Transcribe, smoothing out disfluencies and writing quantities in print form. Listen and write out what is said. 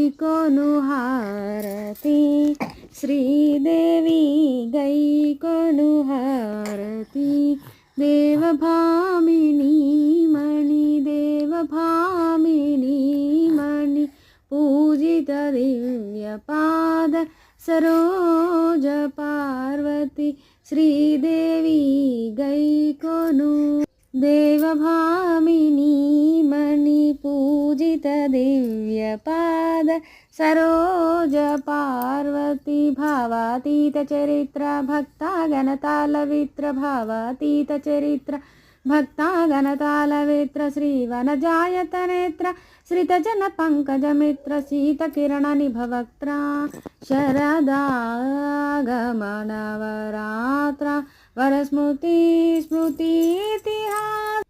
गैकोनु हारती श्रीदेवी गैकोनु हारती देवभामिनी मणि देवभामिनी मणि पूजित दिव्यपाद सरोज पार्वती श्रीदेवी गैकोनु देवभामिनी मणि पूजित दिव्यपाद सरोज पार्वती भावातीत चरित्र भक्ता गणतालवित्र भावातीत चरित्र भक्ता गणतालवित्र श्रीवनजायत नेत्र श्रितजन पंकजमित्र शीतकिरणनिभवक्त्रा शरदागमनवरात्रा वरस्मृति स्मृति इतिहास